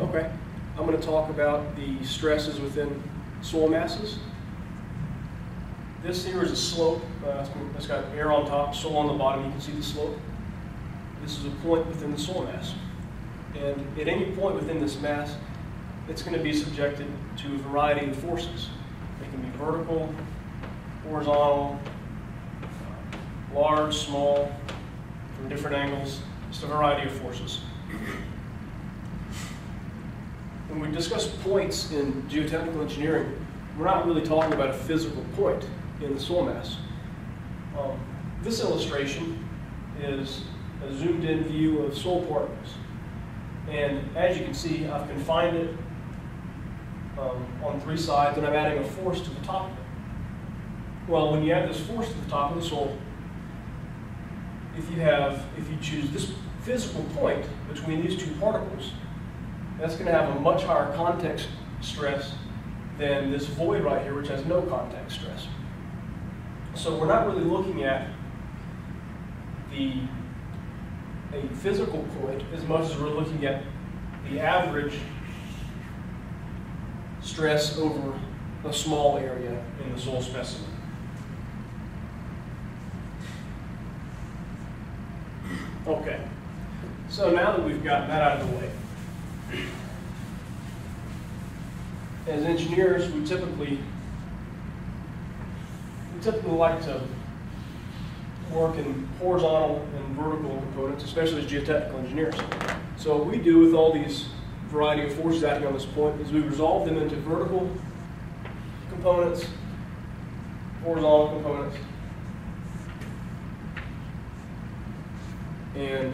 Okay, I'm going to talk about the stresses within soil masses. This here is a slope. It's got air on top, soil on the bottom. You can see the slope. This is a point within the soil mass. And at any point within this mass, it's going to be subjected to a variety of forces. They can be vertical, horizontal, large, small, from different angles, just a variety of forces. When we discuss points in geotechnical engineering, we're not really talking about a physical point in the soil mass. This illustration is a zoomed in view of soil particles. And as you can see, I've confined it on three sides, and I'm adding a force to the top of it. Well, when you add this force to the top of the soil, if you choose this physical point between these two particles, that's going to have a much higher contact stress than this void right here, which has no contact stress. So we're not really looking at a physical point as much as we're looking at the average stress over a small area in the soil specimen. Okay, so now that we've gotten that out of the way, as engineers, we typically like to work in horizontal and vertical components, especially as geotechnical engineers. So what we do with all these variety of forces acting on this point is we resolve them into vertical components, horizontal components, and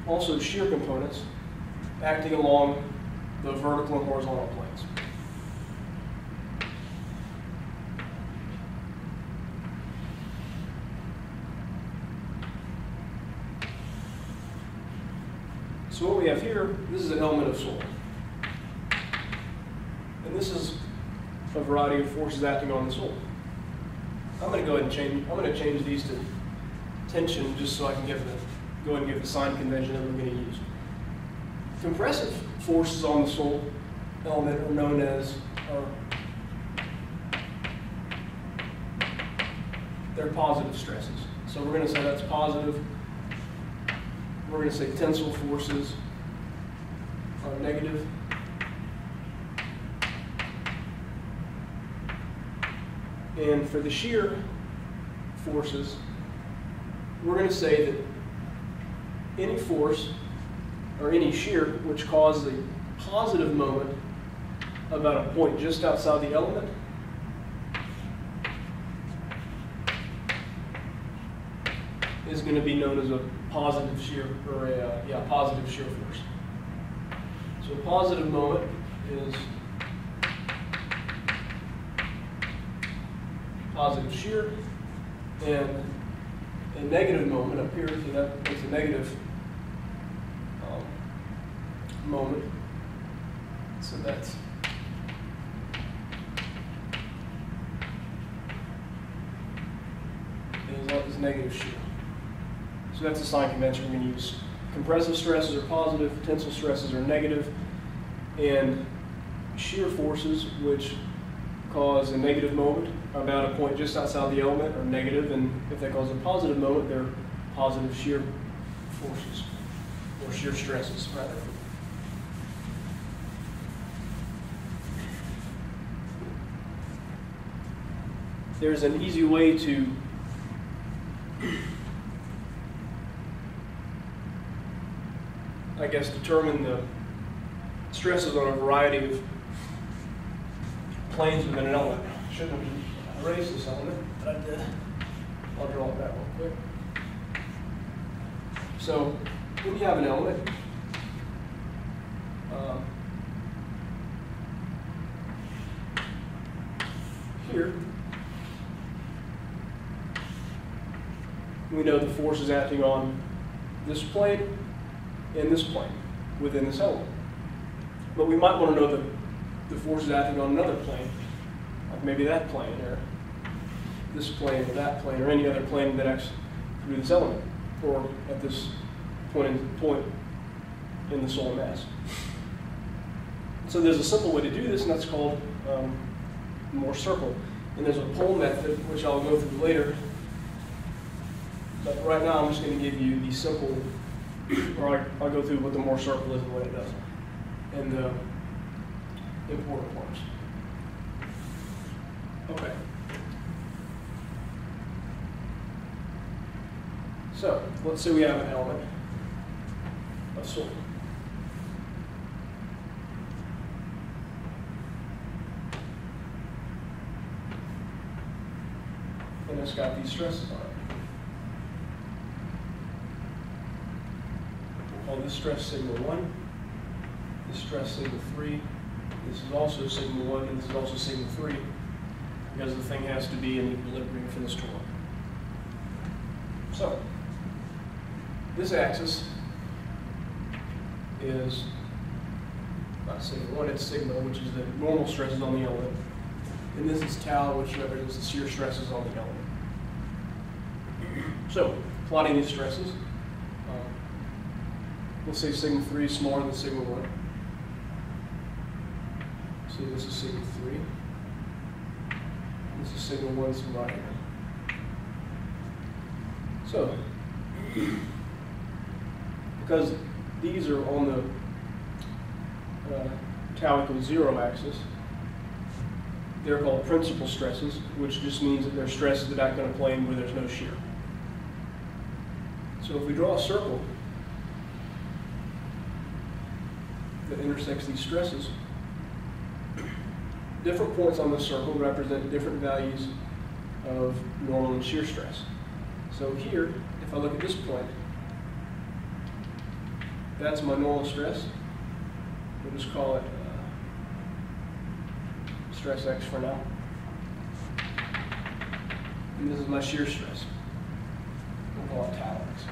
also shear components acting along the vertical and horizontal planes. So what we have here, this is an element of soil. And this is a variety of forces acting on the soil. I'm going to go ahead and change these to tension just so I can go ahead and give the sign convention that we're going to use. Compressive forces on the soil element are known as, they're positive stresses. So we're going to say that's positive. We're going to say tensile forces are negative. And for the shear forces, we're going to say that any force or any shear which causes a positive moment about a point just outside the element is going to be known as a positive shear, or a positive shear force. So a positive moment is positive shear, and a negative moment up here, so that makes a negative moment. So that's is negative shear. So that's the sign convention we're going to use. Compressive stresses are positive, tensile stresses are negative, and shear forces, which cause a negative moment about a point just outside the element, are negative, and if they cause a positive moment, they're positive shear forces, or shear stresses, rather. There's an easy way to determine the stresses on a variety of planes within an element. I shouldn't have erased this element, but I did. I'll draw it back real quick. So when you have an element, here, we know the force is acting on this plane and this plane within this element. But we might want to know the force is acting on another plane, like maybe that plane, or this plane, or that plane, or any other plane that acts through this element, or at this point in the soil mass. So there's a simple way to do this, and that's called Mohr circle. And there's a pole method, which I'll go through later. But right now I'm just going to give you the simple, or I'll go through what the Mohr circle is and what it does, and the important parts. Okay. So let's say we have an element of soil. And it's got these stresses on it. We'll call this stress sigma 1, this stress sigma 3, this is also sigma 1, and this is also sigma 3, because the thing has to be in equilibrium for this to work. So, this axis is not sigma 1, it's sigma, which is the normal stresses on the element. And this is tau, which represents the shear stresses on the element. So, plotting these stresses, let's say sigma 3 is smaller than sigma 1. So this is sigma 3. This is sigma 1, so right here. So, because these are on the tau equals 0 axis, they're called principal stresses, which just means that they're stresses that act on a plane where there's no shear. So if we draw a circle that intersects these stresses, different points on this circle represent different values of normal and shear stress. So here, if I look at this point, that's my normal stress. We'll just call it stress X for now. And this is my shear stress. We'll call it tau X.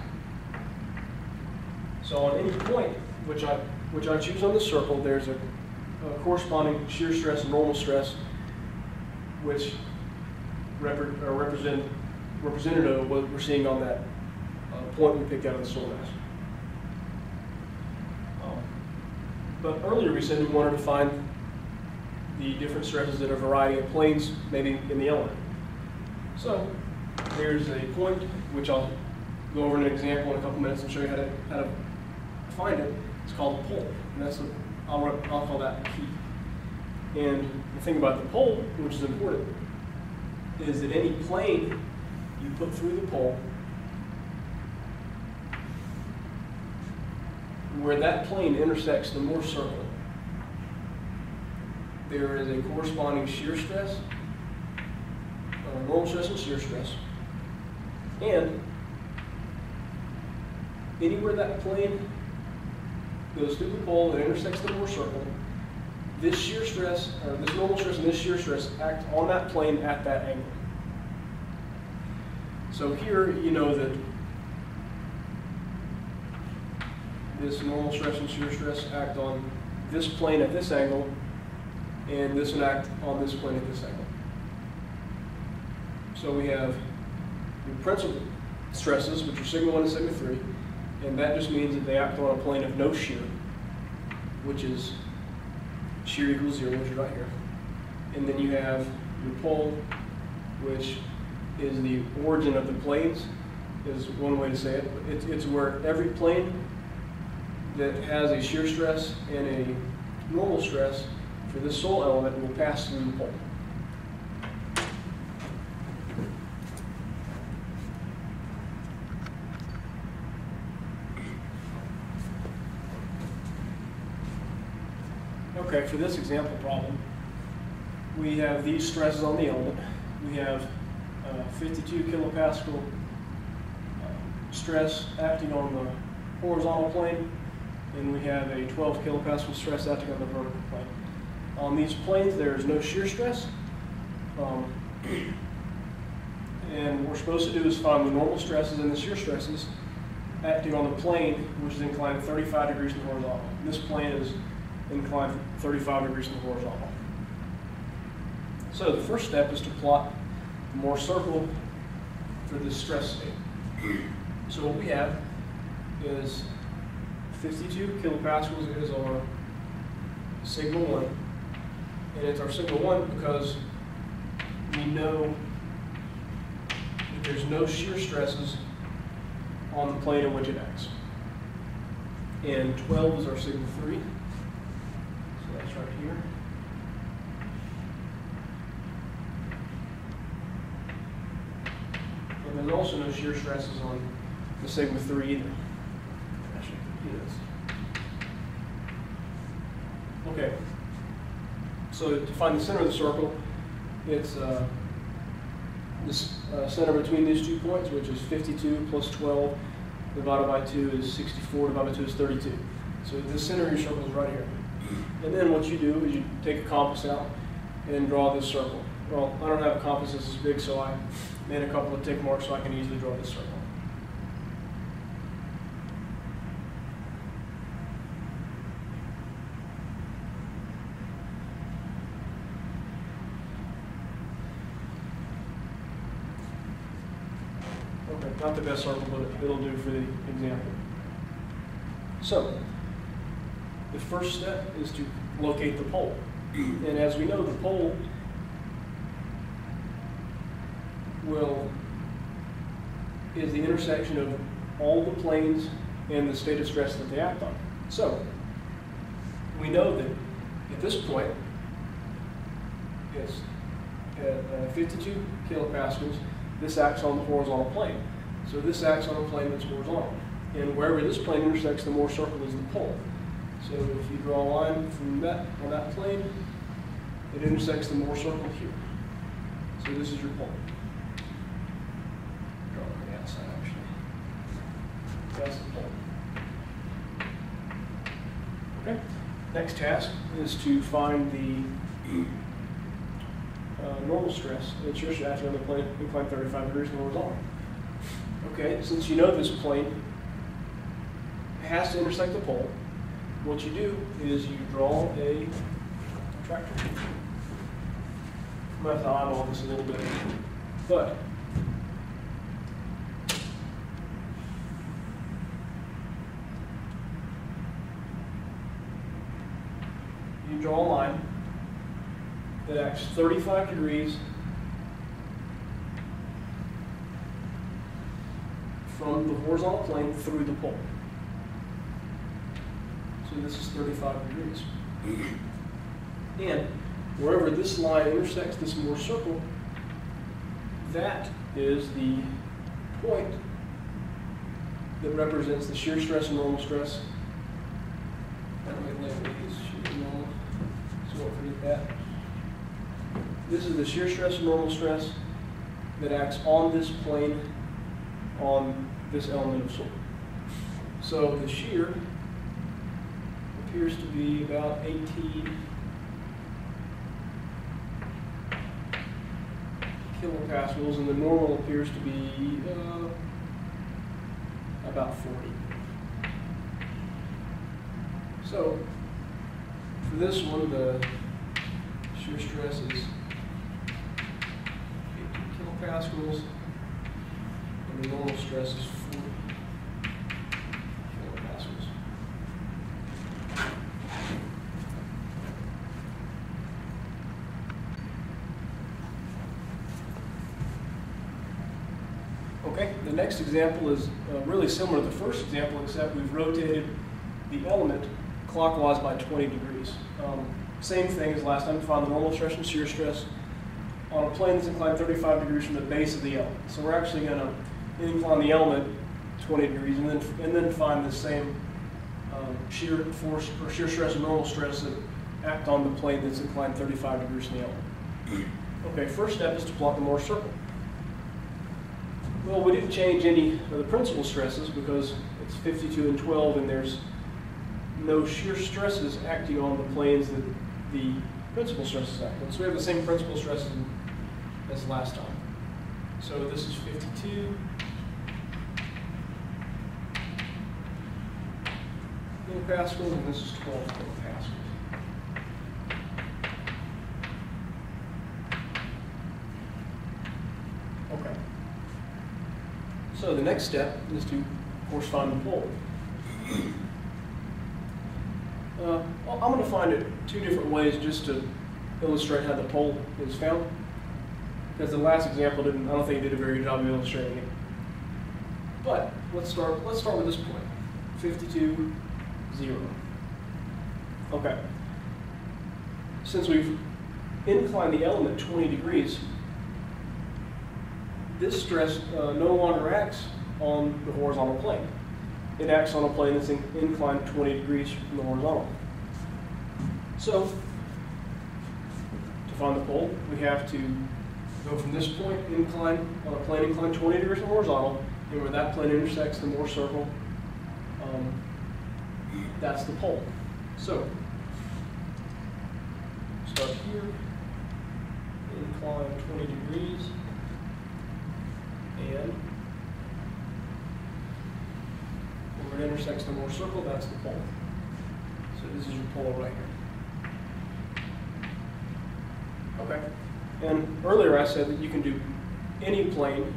So on any point which I choose on the circle, there's a corresponding shear stress and normal stress, which representative of what we're seeing on that point we picked out of the soil mass. But earlier we said we wanted to find the different stresses at a variety of planes, maybe in the element. So here's a point which I'll go over an example in a couple minutes and show you how to find it. It's called a pole, and that's I'll call that P. And the thing about the pole, which is important, is that any plane you put through the pole, where that plane intersects the Mohr circle, there is a corresponding shear stress, normal stress and shear stress, and anywhere that plane goes through the pole that intersects the Mohr circle, this shear stress, or this normal stress and this shear stress act on that plane at that angle. So here you know that this normal stress and shear stress act on this plane at this angle, and this would act on this plane at this angle. So we have the principal stresses, which are sigma 1 and sigma 3, and that just means that they act on a plane of no shear, which is shear equals 0, which is right here. And then you have your pole, which is the origin of the planes, is one way to say it. It's where every plane that has a shear stress and a normal stress for this soil element will pass through the pole. Okay, for this example problem, we have these stresses on the element. We have 52 kilopascal stress acting on the horizontal plane, and we have a 12 kilopascal stress acting on the vertical plane. On these planes, there is no shear stress, and what we're supposed to do is find the normal stresses and the shear stresses acting on the plane, which is inclined 35 degrees to the horizontal. This plane is inclined 35 degrees to the horizontal. So the first step is to plot the Mohr circle for this stress state. So what we have is 52 kilopascals is our sigma 1. And it's our sigma 1 because we know that there's no shear stresses on the plane in which it acts. And 12 is our sigma 3. So that's right here. And there's also no shear stresses on the sigma 3 either. Actually, it is. Okay. So to find the center of the circle, it's this center between these 2 points, which is 52 plus 12 divided by 2 is 64, divided by 2 is 32. So the center of your circle is right here. And then what you do is you take a compass out and draw this circle. Well, I don't have a compass this big, so I made a couple of tick marks so I can easily draw this circle. Okay, not the best circle, but it'll do for the example. So, the first step is to locate the pole. And as we know, the pole is the intersection of all the planes and the state of stress that they act on. So, we know that at this point, it's at 52 kilopascals, this acts on the horizontal plane. So this acts on a plane that's horizontal. And wherever this plane intersects the Mohr circle is the pole. So if you draw a line from that on that plane, it intersects the Mohr circle here. So this is your pole. Draw it on the outside actually. That's the pole. Okay. Next task is to find the normal stress that you're acting on the plane inclined 35 degrees horizontal. Okay, since you know this plane has to intersect the pole, what you do is you draw a tractor. I'm going to have to eyeball this a little bit, but you draw a line that acts 35 degrees from the horizontal plane through the pole. So this is 35 degrees. And wherever this line intersects this Mohr circle, that is the point that represents the shear stress and normal stress. I don't make label these, shear and normal, so don't forget that. This is the shear stress and normal stress that acts on this plane on this element of soil. So the shear appears to be about 18 kilopascals, and the normal appears to be about 40. So for this one, the shear stress is 18 kilopascals, and the normal stress is 40 kilopascals. Okay, the next example is really similar to the first example, except we've rotated the element clockwise by 20 degrees. Same thing as last time, find the normal stress and shear stress on a plane that's inclined 35 degrees from the base of the element. So we're actually going to incline the element 20 degrees and then find the same shear force or shear stress and normal stress that act on the plane that's inclined 35 degrees from the element. Okay, first step is to plot the Mohr circle. Well, we didn't change any of the principal stresses because it's 52 and 12 and there's no shear stresses acting on the planes that the principal stresses act on. So we have the same principal stresses as last time. So this is 52 kilopascals and this is 12 kilopascals. Okay. So the next step is to, of course, find the pole. Well, I'm going to find it two different ways just to illustrate how the pole is found. Because the last example I don't think it did a very good job of illustrating it. But let's start with this point. 52, 0. Okay. Since we've inclined the element 20 degrees, this stress no longer acts on the horizontal plane. It acts on a plane that's inclined 20 degrees from the horizontal. So, to find the pole, we have to go from this point on a plane inclined 20 degrees from the horizontal, and where that plane intersects the Mohr circle, that's the pole. So, start here, incline 20 degrees, and where it intersects the Mohr circle, that's the pole. So this is your pole right here. Okay. And earlier I said that you can do any plane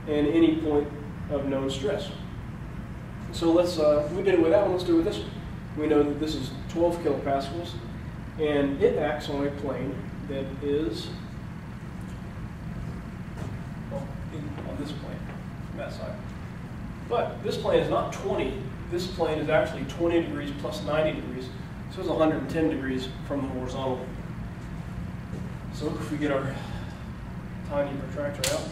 and any point of known stress. So we did it with that one, let's do it with this one. We know that this is 12 kilopascals, and it acts on a plane that is, well, on this plane, from that side. But this plane is not 20. This plane is actually 20 degrees plus 90 degrees. So it's 110 degrees from the horizontal. So if we get our tiny protractor out,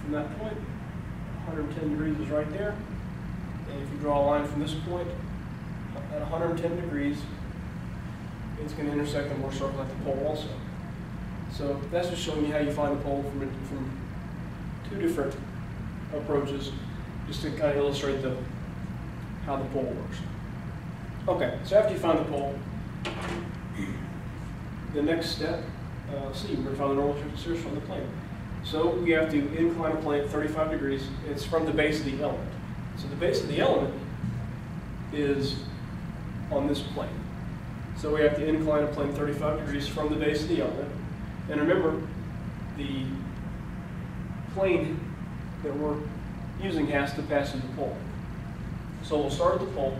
from that point, 110 degrees is right there. And if you draw a line from this point, at 110 degrees, it's going to intersect the Mohr circle at the pole also. So that's just showing you how you find the pole from two different approaches, just to kind of illustrate how the pole works. Okay, so after you find the pole, the next step, we're going to find the normal stress from the plane. So we have to incline a plane 35 degrees. It's from the base of the element. So the base of the element is on this plane. So we have to incline a plane 35 degrees from the base of the element. And remember, the plane that we're using has to pass through the pole. So we'll start at the pole.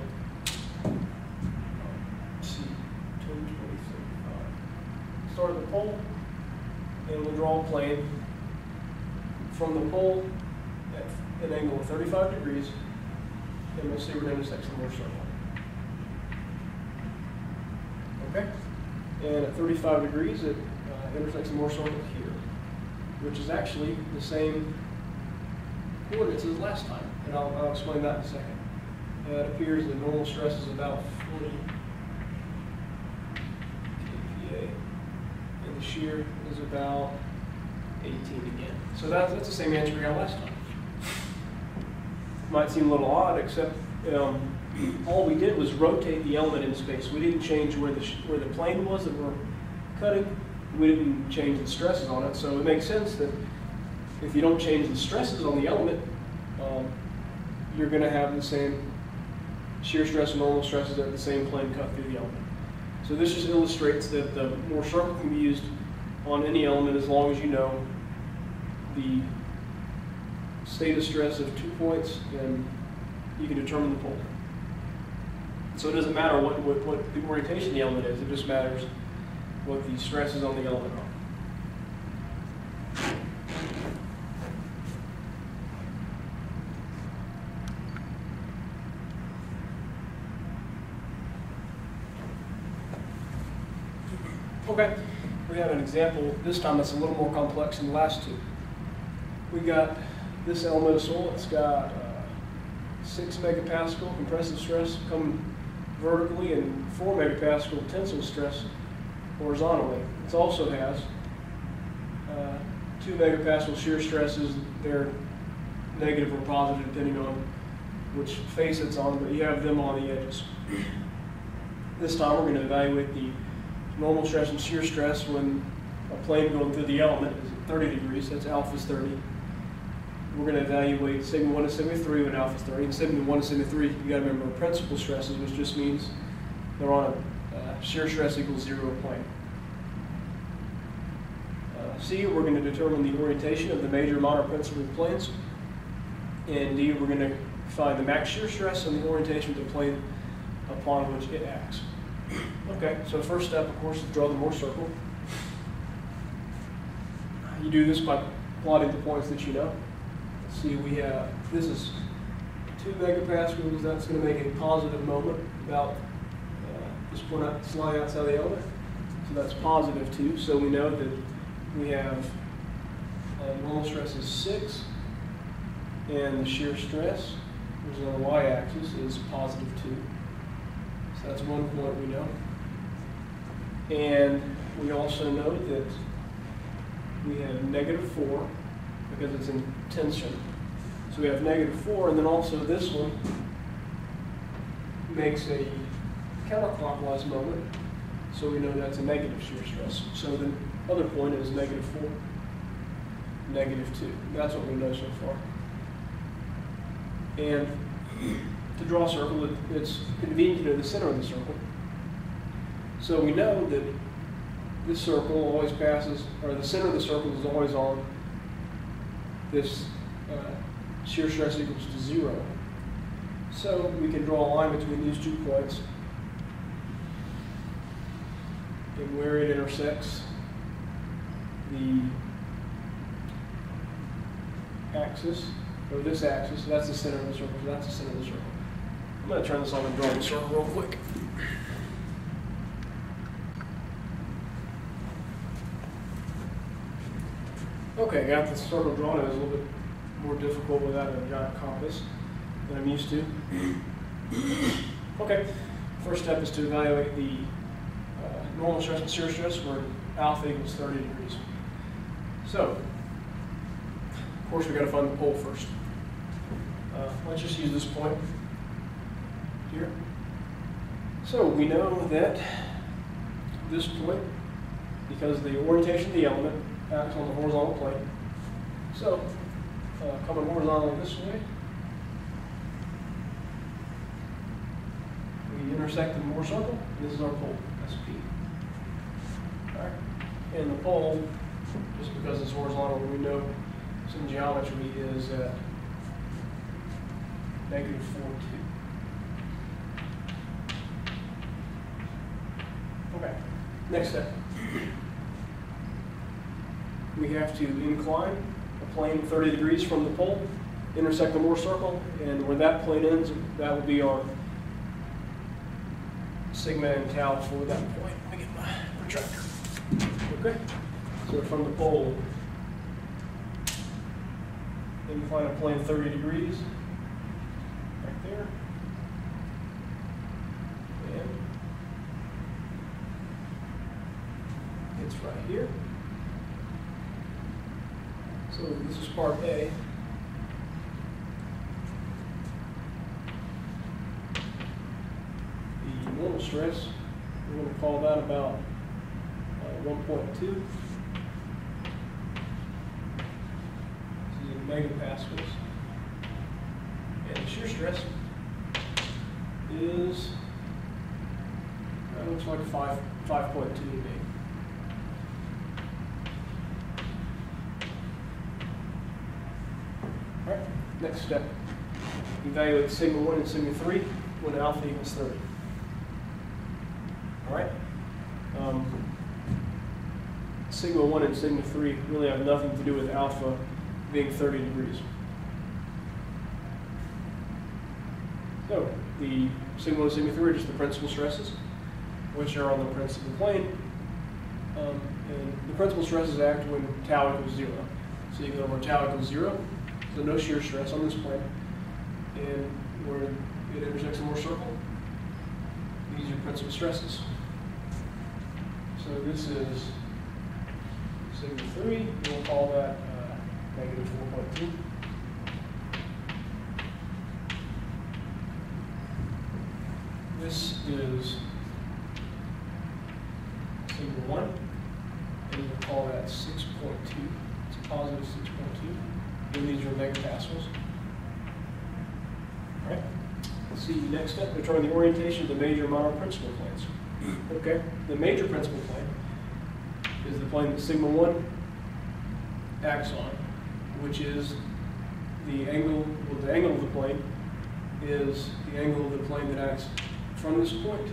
Let's see, 10, 20, 35. Start at the pole, and we'll draw a plane from the pole at an angle of 35 degrees, and we'll see where it intersects the Mohr circle. Okay? And at 35 degrees, it intersects the Mohr circle here, which is actually the same coordinates as last time, and I'll explain that in a second. It appears the normal stress is about 40 kPa, and the shear is about 18 again. So that's the same answer we got last time. Might seem a little odd, except all we did was rotate the element in space. We didn't change where the plane was that we're cutting. We didn't change the stresses on it, so it makes sense that if you don't change the stresses on the element, you're going to have the same shear stress and normal stresses at the same plane cut through the element. So this just illustrates that the Mohr circle can be used on any element as long as you know the state of stress of 2 points, and you can determine the pole. So it doesn't matter what the orientation of the element is, it just matters what the stresses on the element are. Okay, we have an example this time that's a little more complex than the last two. We got this element of soil. It's got 6 megapascal compressive stress coming vertically and 4 megapascal tensile stress horizontally. It also has 2 megapascal shear stresses. They're negative or positive depending on which face it's on, but you have them on the edges. This time we're going to evaluate the normal stress and shear stress when a plane going through the element is at 30 degrees, that's alpha is 30. We're going to evaluate sigma 1 to sigma 3 when alpha is 30. And sigma 1 to sigma 3, you got to remember principal stresses, which just means they're on a shear stress equals 0 plane. C, we're going to determine the orientation of the major, minor, principal planes. And D, we're going to find the max shear stress and the orientation of the plane upon which it acts. Okay, so the first step, of course, is draw the Mohr circle. You do this by plotting the points that you know. See, we have, this is 2 megapascals. That's going to make a positive moment about this point out, slide outside the element. So that's positive 2. So we know that we have normal stress is 6, and the shear stress, which is on the y-axis, is positive 2. So that's one point we know. And we also know that we have negative 4 because it's in tension. So we have negative 4, and then also this one makes a counterclockwise moment. So we know that's a negative shear stress. So the other point is negative 4, negative 2. That's what we know so far. And to draw a circle, it's convenient to know the center of the circle. So we know that this circle always passes, or the center of the circle is always on this shear stress equals to 0. So we can draw a line between these 2 points and where it intersects the axis, or this axis. That's the center of the circle. So that's the center of the circle. I'm going to turn this on and draw the circle real quick. Okay, got the circle drawn. It was a little bit more difficult without a giant compass than I'm used to. Okay, first step is to evaluate the normal stress and shear stress where alpha equals 30 degrees. So, of course, we've got to find the pole first. Let's just use this point here. So we know that this point, because the orientation of the element acts on the horizontal plane. So, coming horizontally this way, we intersect the Mohr circle, and this is our pole, SP. All right. And the pole, just because it's horizontal, we know some geometry is at negative 4, 2. Okay, next step. We have to incline a plane 30 degrees from the pole, intersect the Mohr circle, and where that plane ends, that will be our sigma and tau for that point. Let me get my protractor. Okay, so from the pole, incline a plane 30 degrees, right there, and it's right here. So this is part A. The normal stress, we're going to call that about 1.2. This is in megapascals. And the shear stress is, looks like 5.2 to me. All right, next step. Evaluate sigma 1 and sigma 3 when alpha equals 30. All right? Sigma 1 and sigma 3 really have nothing to do with alpha being 30 degrees. So, the sigma 1 and sigma 3 are just the principal stresses, which are on the principal plane. And the principal stresses act when tau equals 0. So you go where tau equals 0, so no shear stress on this plane. And where it intersects the Mohr circle, these are principal stresses. So this is sigma 3, we'll call that negative 4.2. This is sigma 1, and we'll call that 6.2. It's a positive 6.2. And these are megapascals. All right. Let's see, next step, determine the orientation of the major and minor principal planes. Okay, the major principal plane is the plane that sigma 1 acts on, which is the angle of the plane is the angle of the plane that acts from this point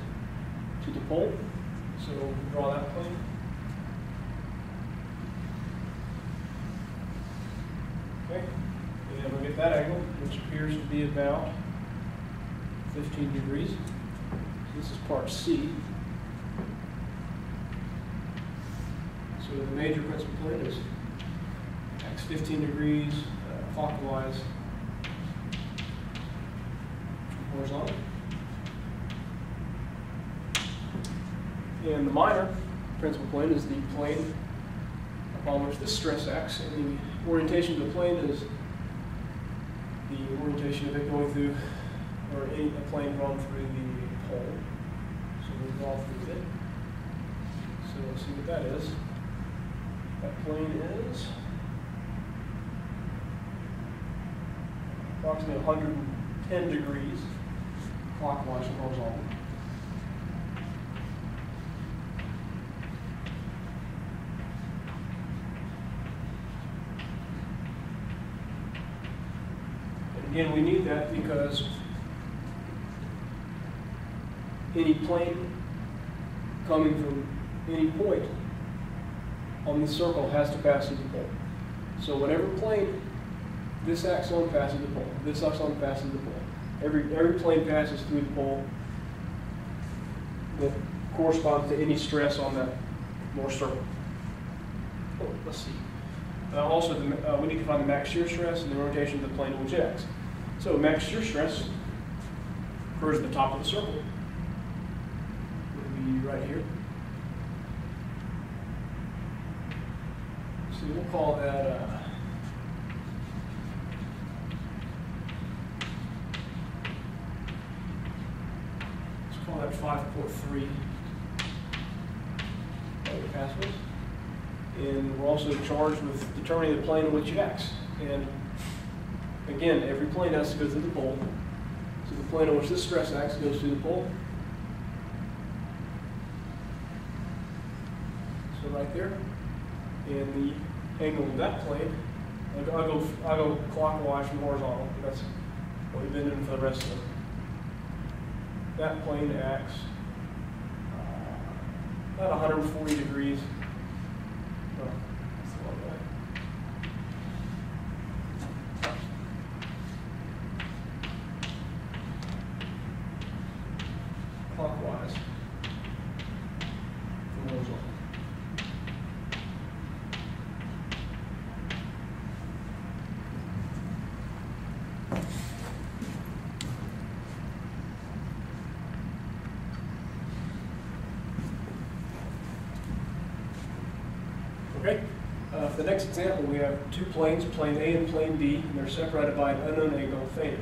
to the pole. So we'll draw that plane. Okay, and we'll get that angle, which appears to be about 15 degrees. So this is part C. So the major principal plane is acts 15 degrees clockwise from horizontal. And the minor principal plane is the plane upon which this stress acts, and the orientation of the plane is the orientation of it going through, or a plane drawn through the pole. So we'll draw through it. So let's see what that is. That plane is approximately 110 degrees clockwise and horizontal. And again, we need that because any plane coming from any point on the circle has to pass through the pole. So whatever plane this acts on passes the pole, this acts on passes the pole. Every plane passes through the pole that corresponds to any stress on that Mohr circle. Oh, let's see. Also, we need to find the max shear stress and the orientation of the plane to which it acts. So max shear stress occurs at the top of the circle. It would be right here. So we'll call that let's call that 5.3 megapascals. And we're also charged with determining the plane in which it acts. And again, every plane has to go through the pole. So the plane in which this stress acts goes through the pole. So right there. And the angle of that plane, I'll go clockwise from horizontal. That's what we've been doing for the rest of it. That plane acts about 140 degrees. Oh, that's the wrong way. Clockwise from horizontal. Okay. For the next example, we have two planes, plane A and plane B, and they're separated by an unknown angle theta.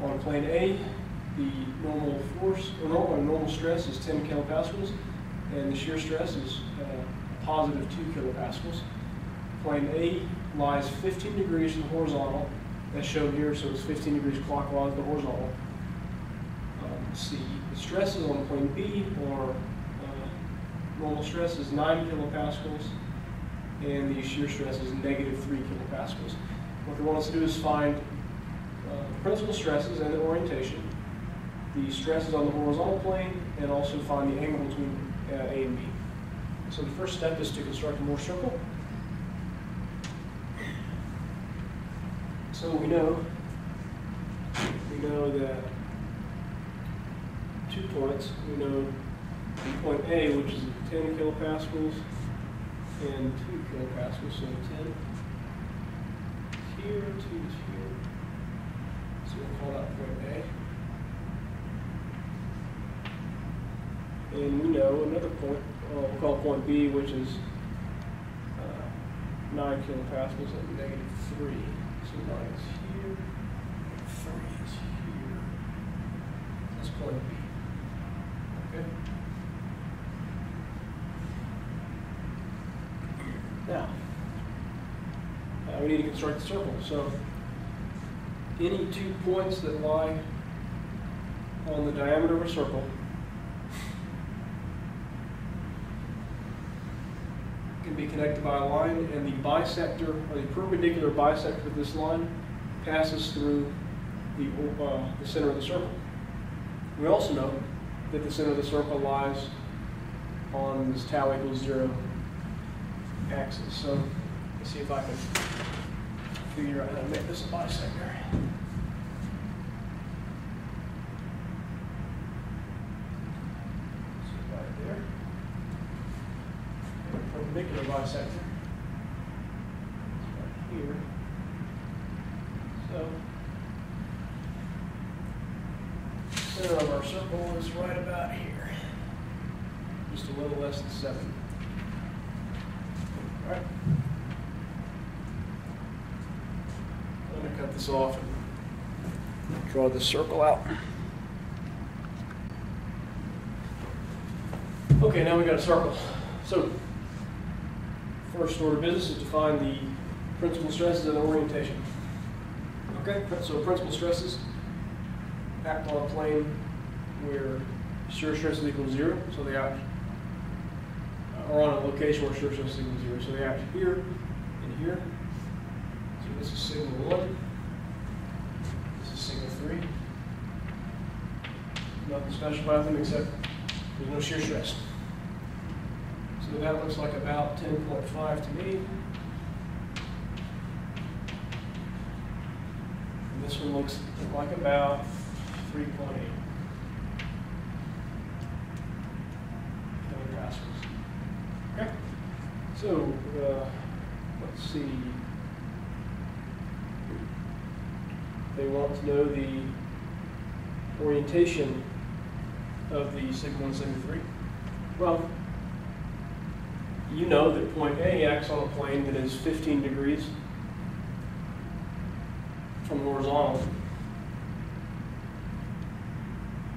On plane A, the normal force, or normal stress is 10 kilopascals, and the shear stress is positive 2 kilopascals. Plane A lies 15 degrees from the horizontal, as shown here, so it's 15 degrees clockwise to the horizontal. Let's see, the stresses on plane B are normal stress is 9 kilopascals, and the shear stress is negative 3 kilopascals. What they want us to do is find the principal stresses and the orientation, the stresses on the horizontal plane, and also find the angle between A and B. So the first step is to construct a Mohr circle. So we know that 2 points. We know point A, which is 10 kilopascals, and 2 kilopascals, so 10 here, 2 is here. So we'll call that point A. And we know another point, we'll call point B, which is 9 kilopascals and negative 3. So 9 is here, 3 is here. That's point B. Okay. Now, we need to construct the circle. So, any 2 points that lie on the diameter of a circle can be connected by a line, and the bisector, or the perpendicular bisector of this line, passes through the center of the circle. We also know that the center of the circle lies on this tau equals 0 axis. So let's see if I can figure out how to make this a bisector. So right there. And a perpendicular bisector. It's right here. So the center of our circle is right about here. Just a little less than 7. All right. I'm going to cut this off and draw this circle out. Okay, now we got a circle. So, first order of business is to find the principal stresses and the orientation. Okay, so principal stresses act on a plane where shear stress is equal to 0, so they act, or on a location where shear stress is equal to 0, so they act here and here. So this is signal 1, this is signal 3. Nothing special about them except there's no shear stress. So that looks like about 10.5 to me. And this one looks like about 3.8 kilopascals. Okay, so let's see. They want to know the orientation of the sigma 1, sigma 3. Well, you know that point A acts on a plane that is 15 degrees from horizontal.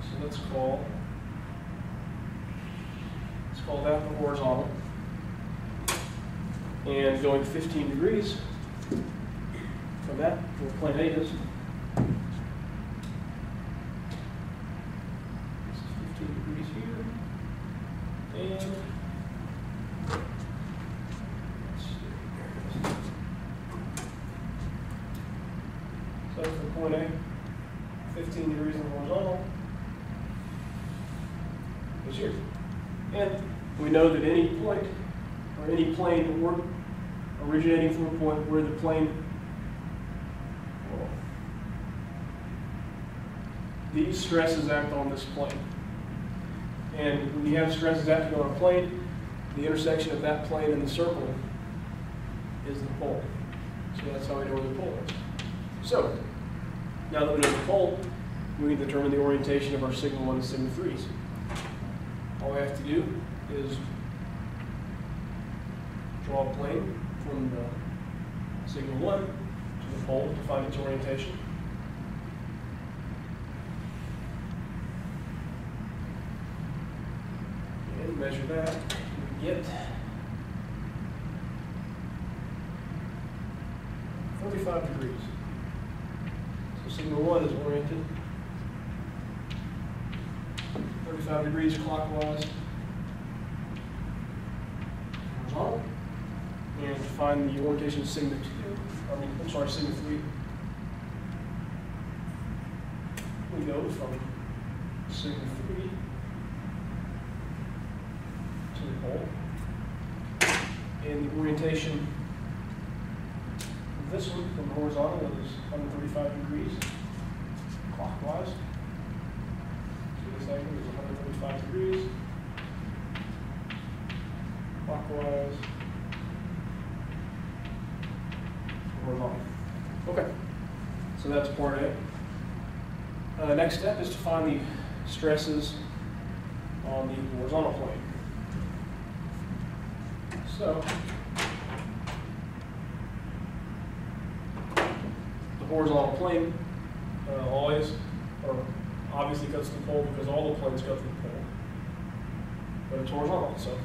So let's call that the horizontal. And going 15 degrees from that, where plane A is. This is 15 degrees here. And so from point A, 15 degrees in the horizontal is here. And we know that any point or any plane originating from a point where the plane, these stresses act on this plane. And when you have stresses acting on a plane, the intersection of that plane and the circle is the pole. So that's how we know where the pole is. So, now that we know the pole, we can determine the orientation of our sigma 1 and sigma 3s. All we have to do is draw a plane from the sigma 1 to the pole to find its orientation. And measure that, we get 35 degrees. So sigma 1 is oriented 35 degrees clockwise, horizontal. And to find the orientation of sigma 2, sigma 3, we go from sigma 3 to the pole. And the orientation of this one from the horizontal is 135 degrees clockwise. So this angle is 135 degrees clockwise. Horizontal. Okay, so that's part A. The next step is to find the stresses on the horizontal plane. So, the horizontal plane always, or obviously cuts to the pole because all the planes cut to the pole. But it's horizontal, so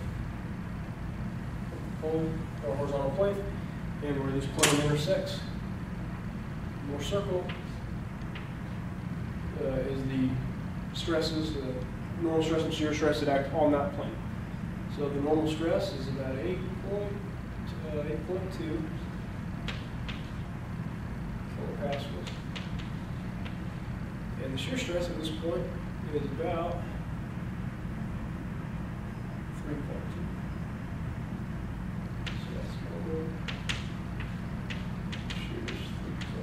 pole or horizontal plane, and where this plane intersects, Mohr circle is the stresses, the normal stress and shear stress that act on that plane. So the normal stress is about 8.2 kilopascals. the shear stress at this point is about 3.2. So that's normal. Shear is 3.2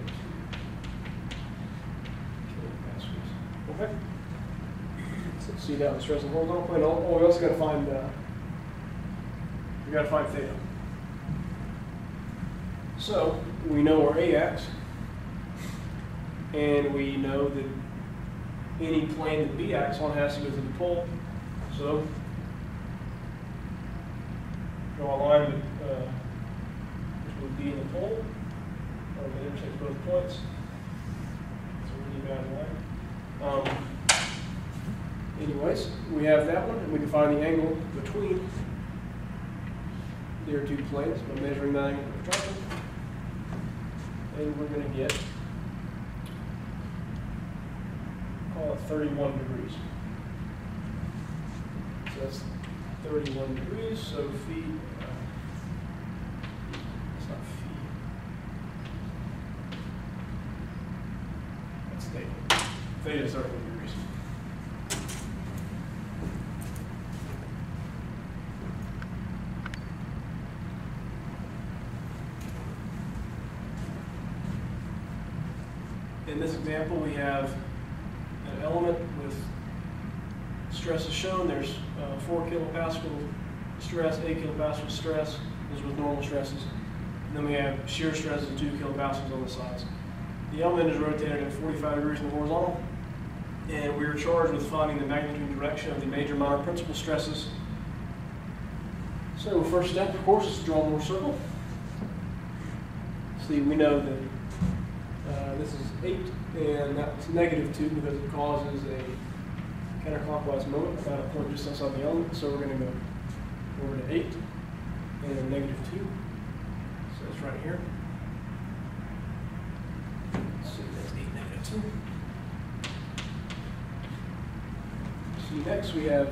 kilopascals. Okay. So see that the stress in the horizontal plane. Oh, we also got to find theta. So we know our AX, and we know that any plane that B acts on has to go through the pole. So draw a line which would be in the pole, or that intersects both points. It's a really bad line. Anyways, we have that one, and we can find the angle between their two planes by measuring that angle of attraction. And we're going to get, call it 31 degrees. So that's 31 degrees, so phi, it's not phi, that's theta. Theta is 31 degrees. In this example, we have an element with stresses shown. There's 4 kilopascal stress, 8 kilopascal stress. Those with normal stresses. And then we have shear stresses of 2 kilopascals on the sides. The element is rotated at 45 degrees in the horizontal. And we are charged with finding the magnitude and direction of the major minor principal stresses. So first step, of course, is to draw a Mohr circle. See, we know that this is 8, and that's -2 because it causes a counterclockwise moment about a point just outside the element. So we're going to go over to 8 and a -2. So it's right here. So that's 8, -2. See, next we have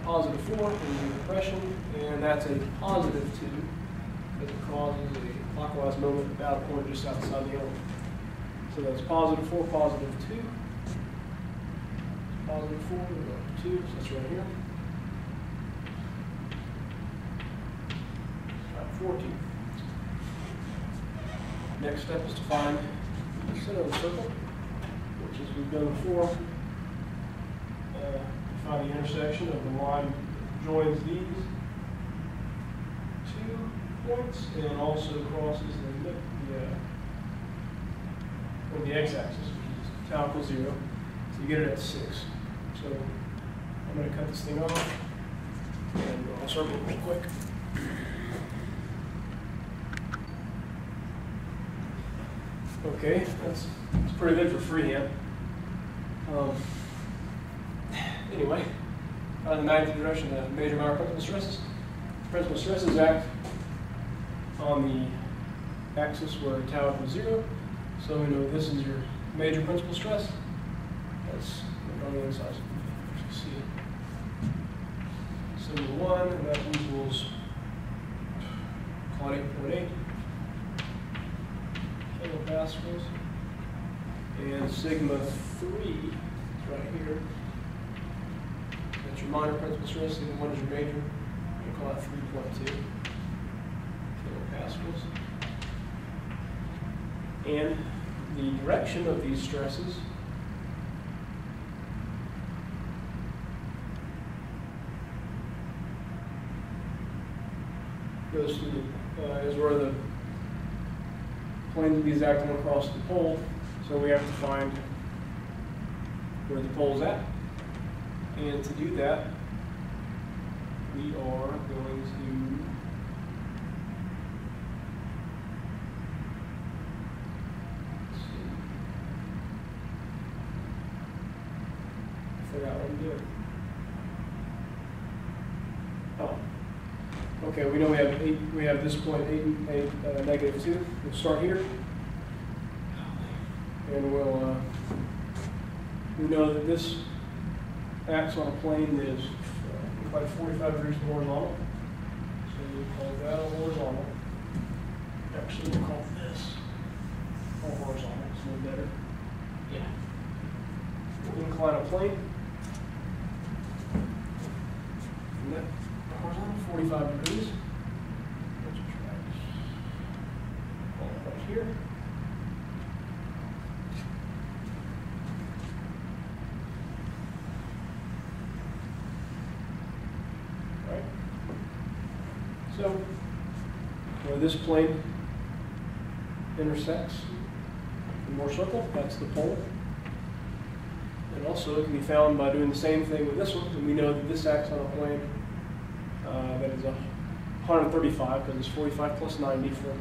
+4 in the depression, and that's a +2 because it causes a clockwise moment about a point just outside the element. So that's +4, +2. +4, we go up to 2, so that's right here. About 14. Next step is to find the center of the circle, which is we've done before. Find the intersection of the line that joins these 2 points and also crosses the x-axis, which is tau equals 0. So you get it at 6. So I'm going to cut this thing off and I'll circle it real quick. Okay, that's pretty good for freehand. Anyway, on the magnitude direction of major minor principal stresses. Principal stresses act on the axis where tau equals 0. So we know this is your major principal stress. That's on the inside. You can see it. Symbol 1, and that equals, call it 8.8 kilopascals. And sigma 3 is right here. That's your minor principal stress. Sigma 1 is your major. You call that 3.2 kilopascals. And the direction of these stresses goes through is where the plane of these acting across the pole. So we have to find where the pole's at. And to do that, we are going to figure out what I'm doing. Oh. Okay, we know we have 8, we have this point 8 and -2. We'll start here. And we'll we know that this acts on a plane that is like 45 degrees horizontal. So we'll call that a horizontal. Actually, we'll call this a horizontal. It's a little better. Yeah. We'll incline a plane. And that horizontal 45 degrees. Let's try right here. Right. So, where this plane intersects the Mohr circle, that's the pole. And also it can be found by doing the same thing with this one, and we know that this acts on a plane that is 135, because it's 45 plus 90 from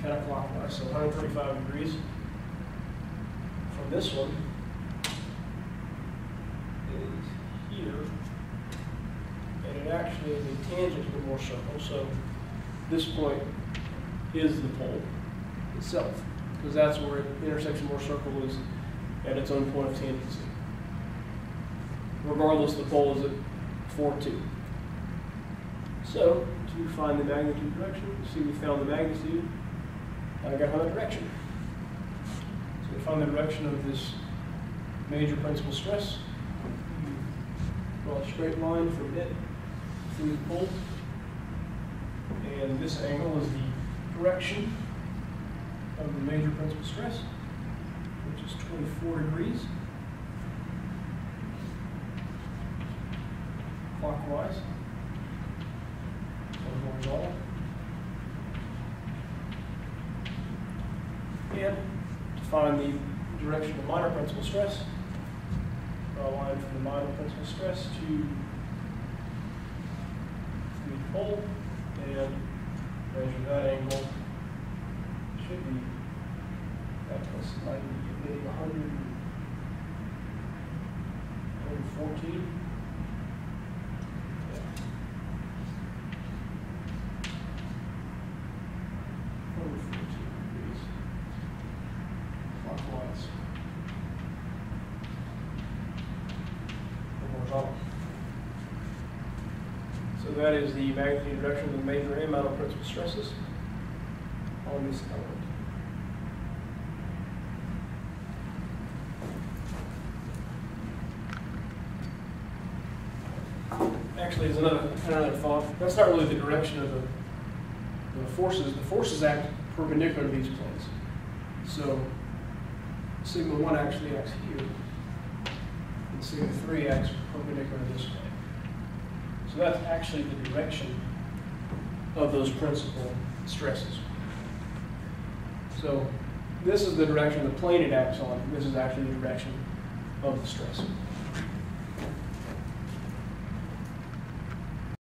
counterclockwise, so 135 degrees. From this one is here, and it actually is a tangent to the Mohr circle, so this point is the pole itself, because that's where the intersection Mohr circle is at its own point of tangency. Regardless, the pole is at 4,2. So, to find the magnitude direction, see we found the magnitude, now I got to find the direction. So to find the direction of this major principal stress, draw a straight line from it through the pole, and this angle is the direction of the major principal stress, which is 24 degrees clockwise and horizontal. And to find the direction of minor principal stress, draw a line from the minor principal stress to the pole and measure that angle. Should be that plus 90, maybe 114. Yeah. 114 degrees clockwise. Horizontal. So that is the magnitude direction of the major and minor principal stresses on this element. Actually, there's another thought. That's not really the direction of the forces. The forces act perpendicular to these planes. So sigma 1 actually acts here, and sigma 3 acts perpendicular to this plane. So that's actually the direction of those principal stresses. So this is the direction of the plane it acts on. This is actually the direction of the stress.